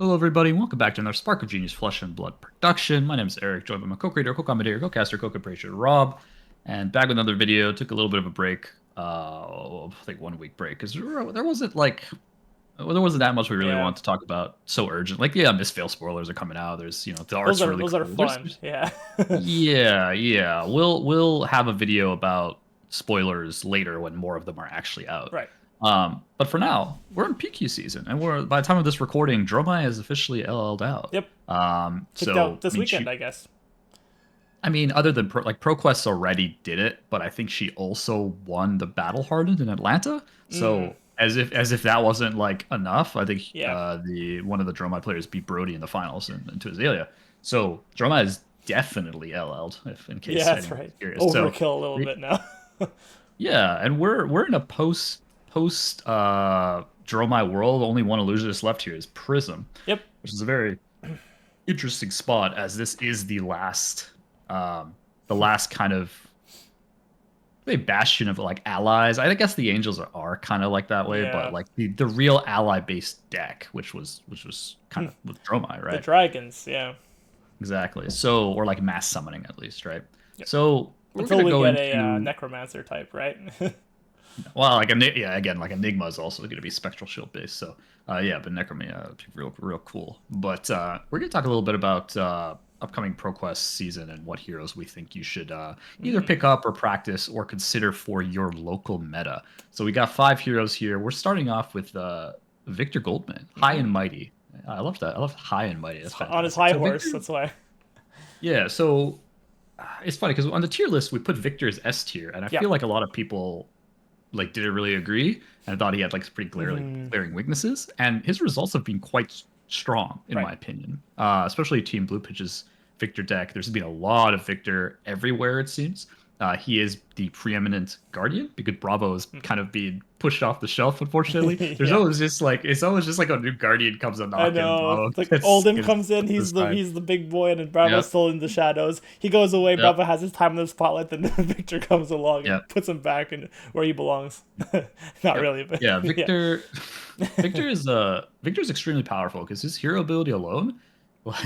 Hello, everybody, and welcome back to another Spark of Genius Flesh and Blood production. My name is Eric, joined by my co-creator, co-commentator, co-caster, co-composer, Rob, and back with another video. Took a little bit of a break, I think 1 week break, because there wasn't that much we really Yeah, wanted to talk about so urgent. Like, yeah, Mistfail spoilers are coming out. There's, the those art's are really those are cool. fun. Yeah. Yeah. We'll have a video about spoilers later when more of them are actually out. Right. But for now, we're in PQ season, and we're by the time of this recording, Dromai is officially LL'd out. Yep. Kicked out So this weekend, I guess. I mean, other than ProQuest already did it, but I think she also won the Battle Hardened in Atlanta. Mm, So as if that wasn't like enough, I think yeah. the one of the Dromai players beat Brody in the finals and to Azealia. So Dromai is definitely LL'd, if in Yeah, case that's anyone's right. curious. So Overkill a little bit now. yeah, and we're in a post Dromai world. Only one illusionist left here is Prism, Yep. which is a very interesting spot as this is the last kind of a bastion of like allies. I guess the angels are kind of like that way, but Yeah. like the real ally based deck, which was kind of with Dromai, The right? dragons. Yeah. Exactly. So or like mass summoning at least, right? Yep. So we're Until gonna we go get a into necromancer type, right? well, like yeah, again, like Enigma is also going to be spectral shield based. So yeah, but Necromia real cool. But we're going to talk a little bit about upcoming ProQuest season and what heroes we think you should either Mm. pick up or practice or consider for your local meta. So we got 5 heroes here. We're starting off with Victor Goldman, High and Mighty. I love that. I love High and Mighty. That's On his fantastic. high So horse. Victor, That's why. yeah. So it's funny because on the tier list we put Victor as S tier, and I Yeah. feel like a lot of people like didn't really agree and thought he had like pretty Mm. glaring weaknesses. And his results have been quite strong, in Right. my opinion. Especially Team Blue Pitch's Victor deck. There's been a lot of Victor everywhere, it seems. He is the preeminent guardian because Bravo is kind of being pushed off the shelf, unfortunately. There's Yeah. always just like it's always just like a new guardian comes a I knock and know. Bravo Like gets Oldham gets comes in, this he's the time. he's the big boy, and then Bravo's Yep. still in the shadows. He goes away, Yep. Bravo has his time in the spotlight, then Victor comes along and Yep. puts him back in where he belongs. Not Yep. really, but Yeah, yeah. Victor's extremely powerful because his hero ability alone,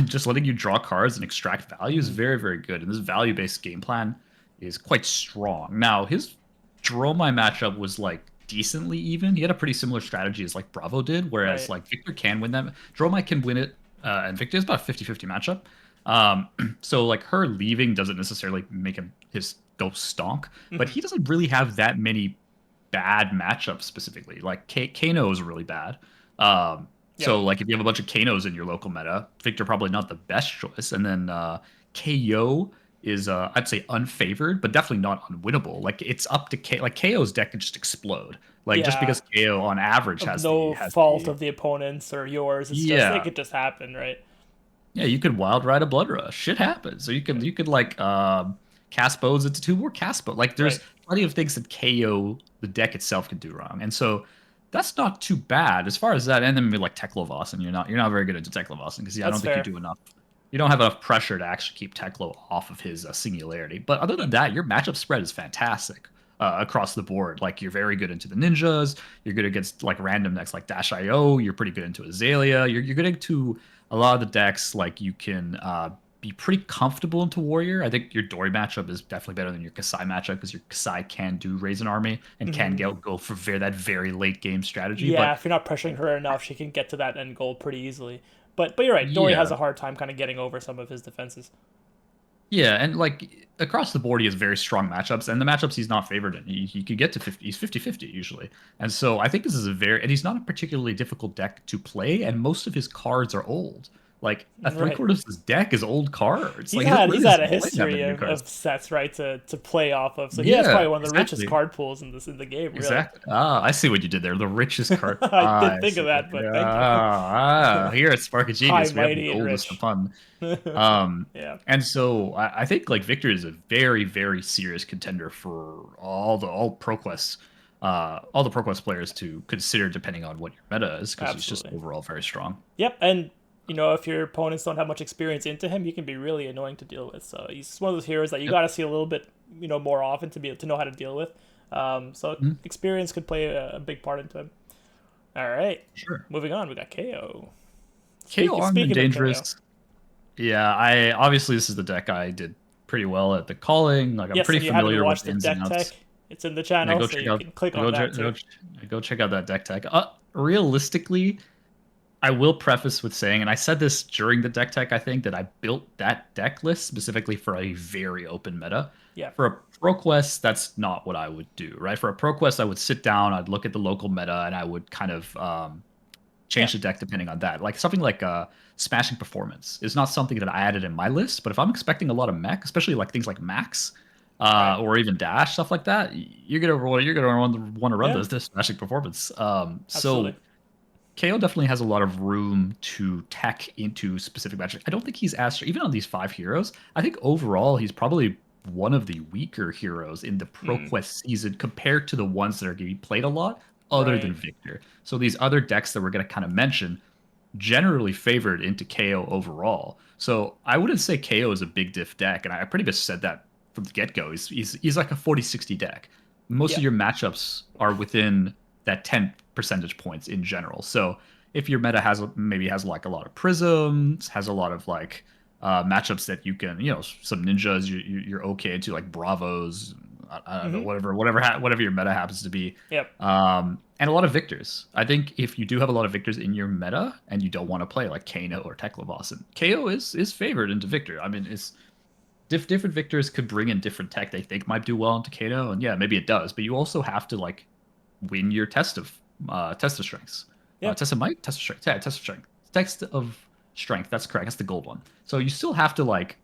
just letting you draw cards and extract value is Mhm. very, very good. And this value-based game plan is quite strong. Now, his Dromai matchup was like decently even. He had a pretty similar strategy as like Bravo did, whereas Right. like Victor can win that. Dromai can win it, and Victor is about a 50-50 matchup. Um, so like her leaving doesn't necessarily make him his go stonk, but Mhm. he doesn't really have that many bad matchups specifically. Like Kano is really bad. Yep. So like if you have a bunch of Kanos in your local meta, Victor probably not the best choice. And then KO is I'd say unfavored, but definitely not unwinnable. Like it's up to K like KO's deck can just explode. Like just Yeah. because KO on average Of has the no has fault the of the opponents or yours. It's just it yeah. could just happen, right? Yeah, you could wild ride a blood rush. Shit happens. So you could like cast bows into 2 more cast bow. Like Right. there's plenty of things that KO the deck itself can do wrong. And so that's not too bad as far as that. And then maybe like Teklo and you're not very good into Teklo because I That's don't think you fair. do enough. You don't have enough pressure to actually keep Teklo off of his singularity. But other than that, your matchup spread is fantastic across the board. Like you're very good into the ninjas. You're good against like random decks like Dash IO. You're pretty good into Azealia. You're good into a lot of the decks. Like you can be pretty comfortable into Warrior. I think your Dory matchup is definitely better than your Kasai matchup because your Kasai can do raise an army and can Hmm. go for that very late game strategy. Yeah, But if you're not pressuring her enough, she can get to that end goal pretty easily. But you're right. Dory has yeah, a hard time kind of getting over some of his defenses. yeah, and like across the board, he has very strong matchups, and the matchups he's not favored in, he could get to 50. He's 50-50 usually, and so I think this is and he's not a particularly difficult deck to play, and most of his cards are old. Like a three Right. quarters of his deck is old cards. He's Like he doesn't had really he's had a doesn't play that history many new cards. of sets, right, to play off of. So he has Yeah, probably one of the richest exactly. card pools in the game, really. Exactly. Ah, I see what you did there. The richest card. I I did think of see. that, but thank you. Here at Spark of High, Genius, we have the mighty, and oldest of rich. fun. Um, Yeah. and so I think like Victor is a very, very serious contender for all the ProQuest players to consider depending on what your meta is, because he's just Absolutely. overall very strong. Yep, and if your opponents don't have much experience into him, he can be really annoying to deal with. So he's one of those heroes that you Yep. got to see a little bit, more often to know how to deal with. So Mhm. experience could play a big part into him. All right, Sure. moving on. We got KO. KO armed and Speaking of KO, dangerous. Yeah, I obviously this is the deck I did pretty well at the calling. Like I'm yes, pretty if you haven't familiar with watched the the ins and deck outs. tech, it's in the Yeah, channel, go so check you out can click on go that check too. go check out that deck tech. Realistically, I will preface with saying, and I said this during the deck tech, I think that I built that deck list specifically for a very open meta. Yeah, For a pro quest, that's not what I would do, right? For a pro quest, I would sit down, I'd look at the local meta, and I would kind of yeah, change the deck depending on that. Like something like Smashing Performance is not something that I added in my list, but if I'm expecting a lot of mech, especially like things like Max right. or even Dash stuff like that, you're gonna want to run Yeah, this Smashing Performance. absolutely. So KO definitely has a lot of room to tech into specific matchups. I don't think he's as even on these 5 heroes. I think overall he's probably one of the weaker heroes in the Mm, ProQuest season compared to the ones that are getting played a lot, other than right. Victor. So these other decks that we're going to kind of mention generally favored into KO overall. So I wouldn't say KO is a big diff deck, and I pretty much said that from the get go. He's like a 40-60 deck. Most Yeah. of your matchups are within that 10 percentage points in general. So if your meta has like a lot of prisms, has a lot of like matchups that you can, some ninjas you're okay into like bravos. I don't know, Mm-hmm. whatever your meta happens to be, Yep. and a lot of victors. I think if you do have a lot of victors in your meta and you don't want to play like Kano or Tekla KO is favored into victor. I mean, it's different victors could bring in different tech they think might do well into Kano, and yeah, maybe it does. But you also have to like win your test of strengths, Yep. test of might, test of strength, yeah, test of strength, test of strength. That's correct. That's the gold one. So you still have to like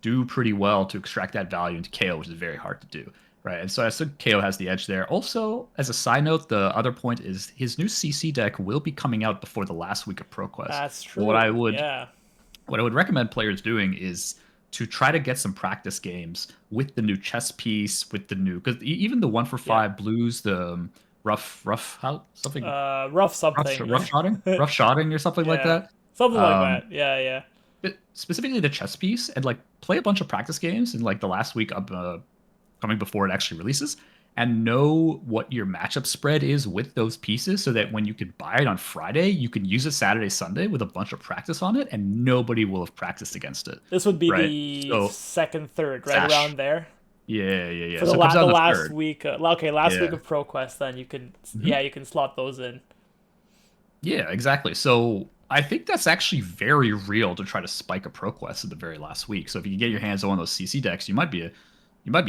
do pretty well to extract that value into KO, which is very hard to do. Right, and so I think KO has the edge there. Also, as a side note, the other point is his new CC deck will be coming out before the last week of ProQuest. That's What I true. would Yeah. what I would recommend players doing is to try to get some practice games with the new chess piece, with the new because even the one for Yeah. five blues, the rough how something Rough something. rough shotting or something like Yeah. that. Something like Um, that. Yeah. Yeah. but specifically the chess piece and like play a bunch of practice games in like the last week of coming before it actually releases and know what your matchup spread is with those pieces so that when you could buy it on Friday, you can use it Saturday, Sunday with a bunch of practice on it and nobody will have practiced against it. This would be Right. the So second, third, right Sash. around there. Yeah. For So it comes out the on the last third. week, okay, last week Yeah. of ProQuest, then Mhm. you can slot those in. Yeah, exactly. So I think that's actually very real to try to spike a ProQuest in the very last week. So if you can get your hands on one of those CC decks, you might be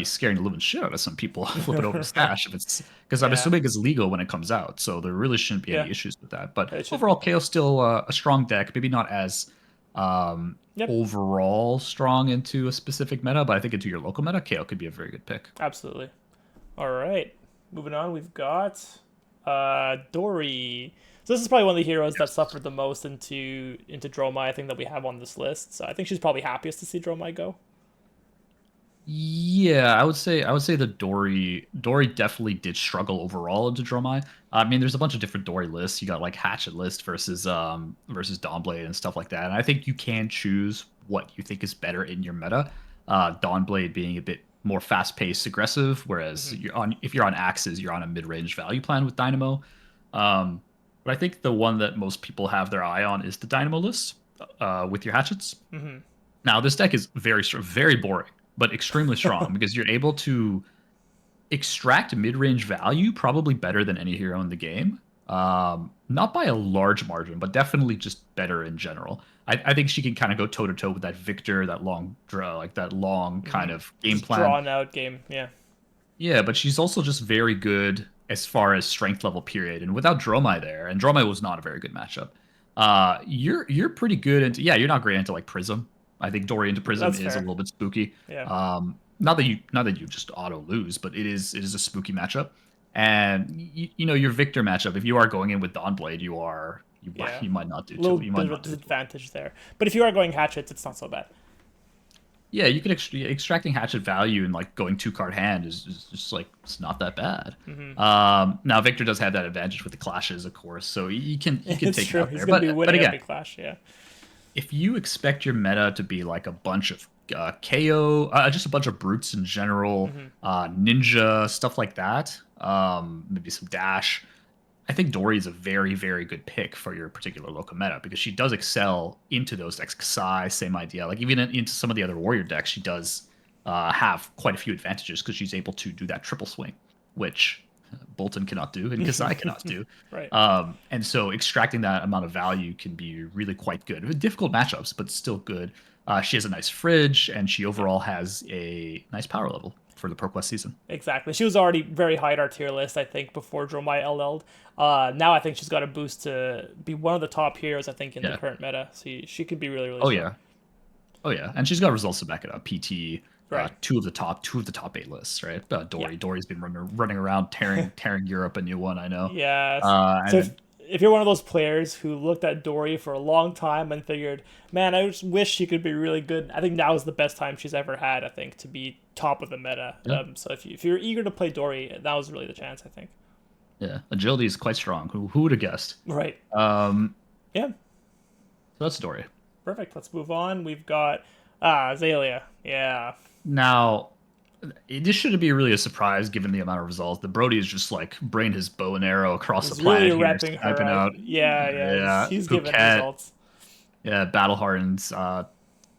scaring the living shit out of some people flipping over to Right. Stash if it's because I'm Yeah. assuming it's legal when it comes out. So there really shouldn't be Yeah. any issues with that. But It should overall, be. KO's still a strong deck. Maybe not as Yep. overall strong into a specific meta, but I think into your local meta, KO could be a very good pick. Absolutely. All right. Moving on, we've got Dory. So this is probably one of the heroes that Yes. suffered the most into Dromai, I think, that we have on this list. So I think she's probably happiest to see Dromai go. Yeah, I would say the Dory definitely did struggle overall into Dromai. I mean, there's a bunch of different Dory lists. You got like Hatchet list versus Dawnblade and stuff like that. And I think you can choose what you think is better in your meta. Dawnblade being a bit more fast-paced, aggressive, whereas Hmm. if you're on Axes, you're on a mid-range value plan with Dynamo. Um, but I think the one that most people have their eye on is the Dynamo list with your hatchets. Hmm. Now, this deck is very boring, but extremely strong because you're able to extract mid-range value probably better than any hero in the game. Not by a large margin, but definitely just better in general. I think she can kind of go toe to toe with that Victor, that long draw, like that long kind Hmm. of game Just plan. drawn out game. Yeah. Yeah, but she's also just very good as far as strength level period. And without Dromai there, and Dromai was not a very good matchup. You're pretty good into you're not great into like Prism. I think Dory into Prism That's is a fair. little bit spooky. Yeah. Not that you just auto lose, but it is a spooky matchup. And your Victor matchup, if you are going in with Dawnblade, you might Yeah. you might not do A too little you bit might of a not do too well. disadvantage there. But if you are going hatchets, it's not so bad. Yeah, you can extracting hatchet value and like going 2 card hand is just like it's not that bad. Hmm. Now Victor does have that advantage with the clashes, of course, so you can It's take it true. out He's there. going to be But winning again, every clash. Yeah. if you expect your meta to be like a bunch of KO, just a bunch of brutes in general, Hmm. ninja stuff like that, maybe some dash. I think Dory is a very, very good pick for your particular local meta because she does excel into those decks. Kasai, same idea. Like even into some of the other warrior decks, she does have quite a few advantages because she's able to do that triple swing, which Bolton cannot do and Kasai cannot do. Right. And so extracting that amount of value can be really quite good. With difficult matchups, but still good. She has a nice fridge, and she Yeah. overall has a nice power level for the ProQuest season. Exactly. She was already very high at our tier list, I think, before Dromai LL'd. Now I think she's got a boost to be one of the top heroes, I think, in the Yeah. current meta. So she could be really, really Oh strong. yeah. Oh yeah, and she's got results to back it up. PT, Right. two of the top 8 lists, right? Yeah. Dory's been running around tearing Europe a new one. I know. Yes. So And then if you're one of those players who looked at Dory for a long time and figured, man, I just wish she could be really good, I think now is the best time she's ever had, I think, to be top of the meta. yeah, So if you're eager to play Dory, that was really the chance, I think. yeah, agility is quite strong. Who would have guessed? Right. Um, Yeah. so that's Dory. Perfect. Let's move on. We've got Aelia. Yeah. Now, this shouldn't be really a surprise given the amount of results. The Brody is just like bringing his bow and arrow across the He's really planet here, repping her. sniping out. Yeah. Yeah, He's giving Phuket. results. Yeah, Battle Hardened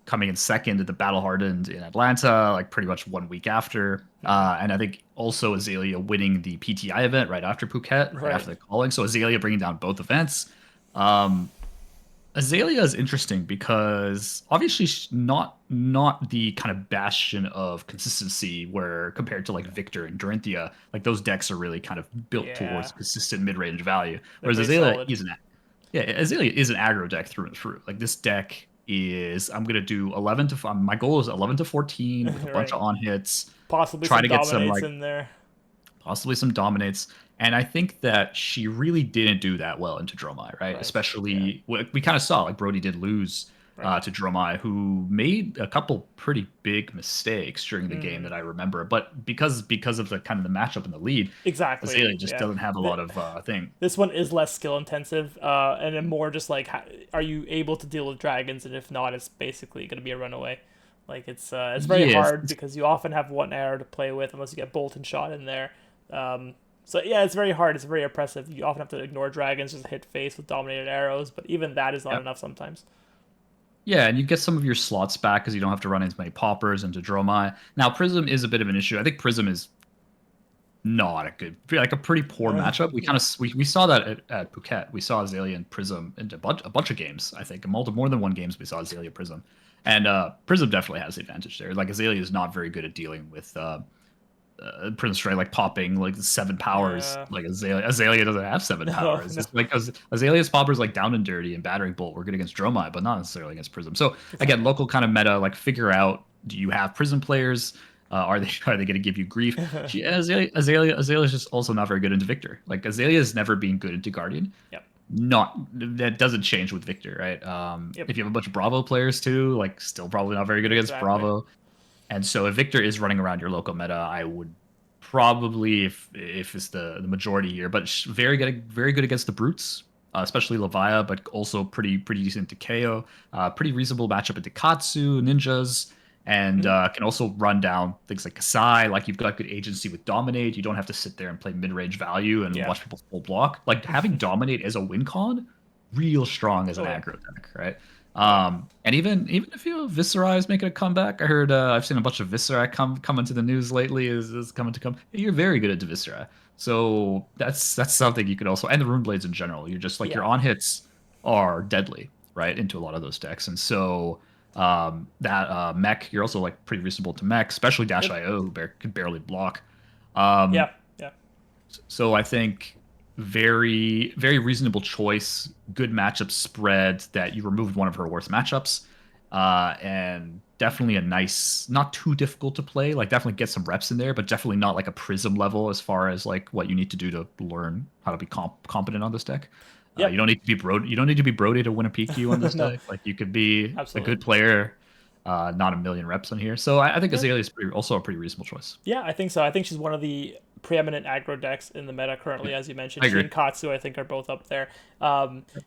coming in second at the Battle Hardened in Atlanta, like pretty much 1 week after. And I think also Azealia winning the PTI event right after Phuket, right Right. after the calling. So Azealia bringing down both events. Um, Azalea is interesting because obviously she's not the kind of bastion of consistency where compared to like Victor and Dorinthia, like those decks are really kind of built Yeah. towards consistent mid-range value. They're Whereas very Azalea solid. is an yeah, Azalea is an aggro deck through and through. Like this deck is I'm gonna do 11 to my goal is 11 to 14 with a bunch Right. of on hits. Possibly Try some to get some dominates like in there. possibly some dominates. And I think that she really didn't do that well into Dromai, right? Right. Yeah. Especially we kind of saw like Brody did lose Right. to Dromai, who made a couple pretty big mistakes during the game Mm. that I remember. But because of the kind of the matchup in the lead, Exactly. Azalea just Yeah. doesn't have a lot of thing. This one is less skill intensive, and then more just like, are you able to deal with dragons? And if not, it's basically going to be a runaway. Like it's very Yes, hard because you often have one arrow to play with unless you get Bolton shot in there. So yeah, it's very hard. It's very oppressive. You often have to ignore dragons, just hit face with dominated arrows. But even that is not yeah, enough sometimes. yeah, and you get some of your slots back because you don't have to run as many poppers into Dromai. Now Prism is a bit of an issue. I think Prism is not a good, like a pretty poor matchup. We kind Yeah. of we saw that at Phuket. We saw Azalea and Prism in a bunch of games. I think more than one games we saw Azalea Prism, and Prism definitely has the advantage there. Like Azalea is not very good at dealing with Prism straight, like popping like 7 powers. Yeah. Like Azalea doesn't have seven No. powers. No. It's like Azalea's poppers like down and dirty and battering bolt were good against Dromai, but not necessarily against Prism. So again, Exactly. local kind of meta, like figure out, do you have Prism players? Are they going to give you grief? Azalea is just also not very good into Victor. Like Azalea has never been good into Guardian. Yep. Not that doesn't change with Victor, right? Yep. If you have a bunch of Bravo players too, like still probably not very good against Exactly. Bravo. And so if Victor is running around your local meta, I would probably, if it's the majority here, but very good against the brutes, especially Leviah, but also pretty decent to KO. Pretty reasonable matchup into Katsu, ninjas, and Mhm. can also run down things like Kasai. Like you've got good agency with Dominate. You don't have to sit there and play mid range value and Yeah. watch people full block. Like having Dominate as a win con, real strong as an Oh yeah. aggro deck, right? Yeah. And even if you Viscera is making a comeback, I heard I've seen a bunch of Viscera coming to the news lately. Is coming to come. You're very good at Viscera, so that's something you could also, and the Rune Blades in general. You're just like Yeah. your on hits are deadly, right, into a lot of those decks, and so that mech, you're also like pretty reasonable to mech, especially Dash Yep. IO who could barely block. Um, Yeah. Yeah. so I think very reasonable choice, good matchup spread that you removed one of her worst matchups, and definitely a nice, not too difficult to play. Like definitely get some reps in there, but definitely not like a Prism level as far as like what you need to do to learn how to be competent on this deck. You Yep. don't need to be You don't need to be Brody to win a PQ on this No. deck. Like you could be a Absolutely. good player, not a million reps on here. So I think Yeah. Azalea is also a pretty reasonable choice. Yeah, I think so. I think she's one of the preeminent aggro decks in the meta currently, as you I mentioned. She agree. and Katsu, I think, are both up there.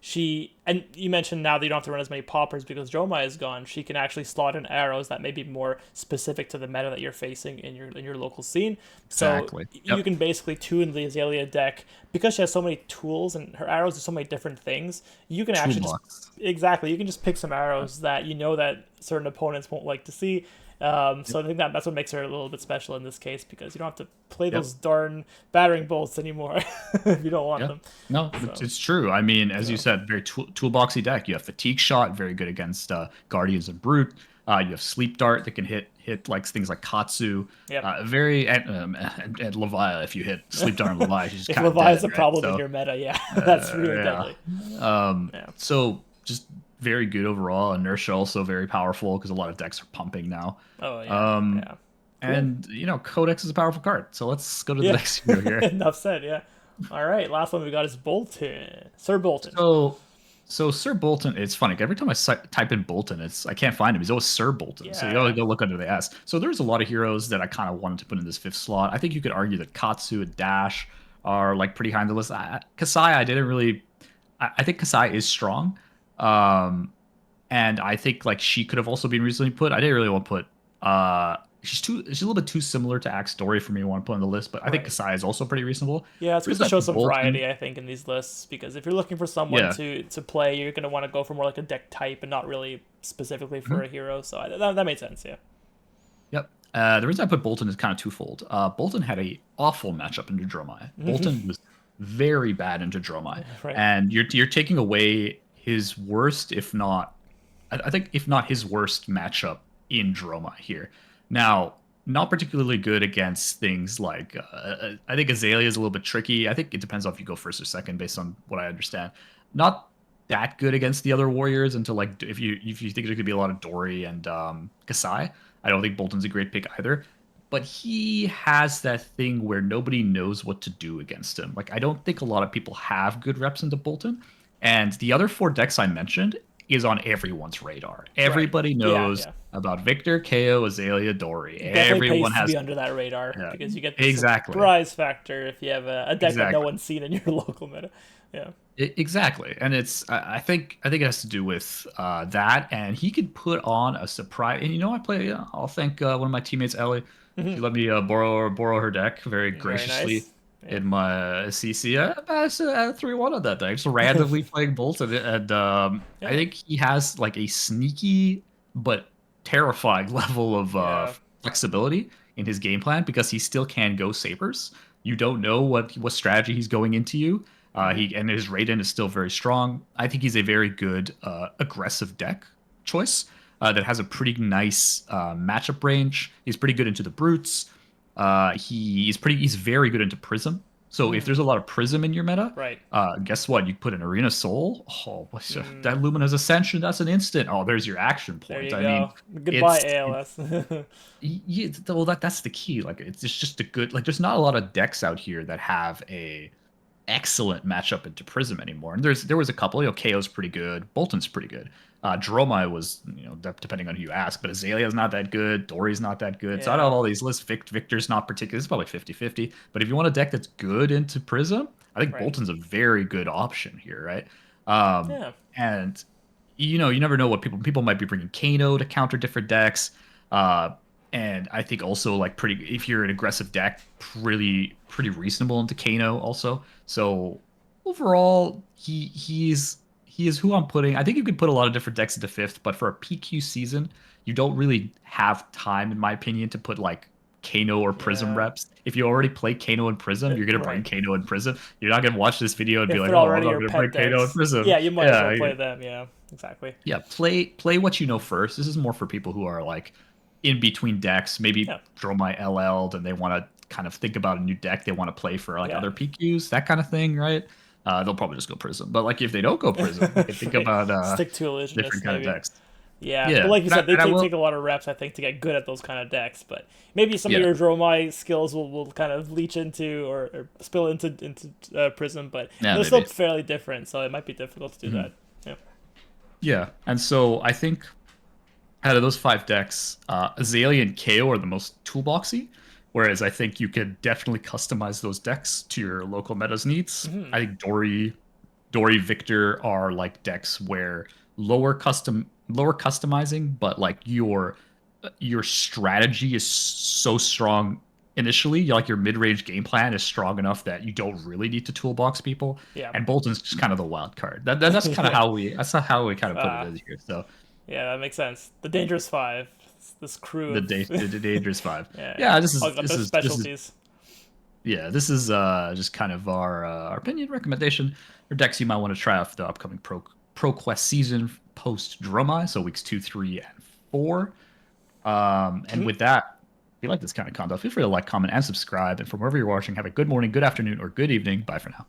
She and you mentioned now that you don't have to run as many poppers because Dromai is gone. She can actually slot in arrows that may be more specific to the meta that you're facing in your local scene. So Exactly. you Yep. can basically tune the Aelia deck because she has so many tools and her arrows do so many different things. You can actually just Toolbox. exactly you can just pick some arrows that you know that certain opponents won't like to see. So Yep. I think that's what makes her a little bit special in this case because you don't have to play Yep. those darn battering bolts anymore if you don't want Yeah. them. No, So it's true. I mean, as you yeah, said, very toolboxy deck. You have Fatigue Shot, very good against Guardians of Brute. You have Sleep Dart that can hit like things like Katsu. yep. Very and Levi. If you hit Sleep Dart on Levi, she's If kind of Levi dead, is a right? problem in So your meta, yeah, that's really yeah. deadly. Yeah. So just very good overall. Inertia also very powerful because a lot of decks are pumping now. Oh yeah, Um, yeah. Cool. and Codex is a powerful card. So let's go to the Yeah. next hero here. Enough said. Yeah. All right. Last one we got is Bolton, Sir Bolton. So, so Sir Bolton, it's funny. Every time I type in Bolton, I can't find him. He's always Sir Bolton. So you gotta Yeah. go look under the S. So there's a lot of heroes that I kind of wanted to put in this fifth slot. I think you could argue that Katsu and Dash are like pretty high on the list. Kasai, I didn't really. I think Kasai is strong, um, and I think like she could have also been recently put. I didn't really want to put. She's a little bit too similar to Axe Dory for me to want to put on the list, but I think Right. Kasai is also pretty reasonable. Yeah, it's The good to reason I show put some Bolton, variety, I think, in these lists because if you're looking for someone yeah. to play, you're gonna want to go for more like a deck type and not really specifically for Mhm. a hero. So that made sense. Yeah. Yep. The reason I put Bolton is kind of twofold. Bolton had a awful matchup into Dromai. Bolton was very bad into Dromai, Right. and you're taking away his worst, if not, I think if not his worst matchup in Dromai here. Now, not particularly good against things like I think Azalea is a little bit tricky. I think it depends on if you go first or second, based on what I understand. Not that good against the other warriors until like if you think there could be a lot of Dory and Kasai. I don't think Bolton's a great pick either. But he has that thing where nobody knows what to do against him. Like I don't think a lot of people have good reps into Bolton. And the other four decks I mentioned is on everyone's radar. Right. Everybody Yeah. knows Yeah. about Victor, KO, Azalea, Dory. Definitely Everyone pays to has be under that radar yeah, because you get the exactly. surprise factor if you have a deck that no Exactly. one's seen in your local meta. Yeah. Exactly, and it's I think it has to do with that, and he could put on a surprise. And I'll thank one of my teammates, Ellie. She let me borrow her deck very Very graciously nice. Yeah. in my CC. That's 3-1 on that deck, just randomly playing Bolton, and I Yeah. think he has like a sneaky but terrifying level of Yeah. flexibility in his game plan because he still can go sabers. You don't know what strategy he's going into you. He and his Raiden is still very strong. I think he's a very good aggressive deck choice that has a pretty nice matchup range. He's pretty good into the brutes. He's very good into Prism. So if there's a lot of Prism in your meta, Right. guess what? You put an Arena Soul. Oh, that Mm, Luminous Ascension. That's an instant. Oh, there's your action there point. you I mean, go. Goodbye, it's ALS. well that's the key. Like it's just a good like. There's not a lot of decks out here that have a excellent matchup into Prism anymore. And there was a couple. KO's pretty good. Bolton's pretty good. Dromai was, depending on who you ask, but Azalea's not that good. Dory's not that good. So out of Yeah. all these lists, Victor's not particularly. It's probably 50-50. But if you want a deck that's good into Prism, I think Right. Bolton's a very good option here, right? Um, Yeah. and you never know what people might be bringing Kano to counter different decks. Uh, and I think also like pretty if you're an aggressive deck, pretty reasonable into Kano also. So overall, he is who I'm putting. I think you could put a lot of different decks into fifth, but for a PQ season, you don't really have time, in my opinion, to put like Kano or Prism Yeah. reps. If you already play Kano and Prism, you're gonna bring Right. Kano and Prism. You're not gonna watch this video and be If like, they're "Oh, I'm already not your gonna bring pet Kano and decks, Prism." yeah, you might as well Yeah, play them. Yeah. Exactly. yeah, play what you know first. This is more for people who are like in between decks, maybe Yeah. throw my LL'd and they want to kind of think about a new deck they want to play for like Yeah. other PQs, that kind of thing, right? They'll probably just go Prism. But like if they don't go Prism, they can think Right. about Stick to illusionist different kind of maybe. decks. Yeah, but Yeah, like you said, they and I take will. a lot of reps, I think, to get good at those kind of decks. But maybe some of Yeah, your Dromai skills will kind of leach into or spill into Prism, but yeah, they're still maybe. fairly different, so it might be difficult to do Mhm. that. Yeah. Yeah, and so I think out of those five decks, Azalea and KO are the most toolboxy. Whereas I think you could definitely customize those decks to your local meta's needs. Hmm. I think Dory, Victor are like decks where lower customizing, but like your strategy is so strong initially. Like your mid-range game plan is strong enough that you don't really need to toolbox people. Yeah. And Bolton's just kind of the wild card. That's kind of Yeah. how we kind of put it Uh, in here. So yeah, that makes sense. The Dangerous Five. This crew of the dangerous five. yeah, Yeah, all got those this is specialties. yeah, this is just kind of our opinion recommendation for decks you might want to try off the upcoming Pro Quest season post Dromai, so weeks 2, 3, and 4. And Mhm. with that, if you like this kind of content, feel free to like, comment, and subscribe. And from wherever you're watching, have a good morning, good afternoon, or good evening. Bye for now.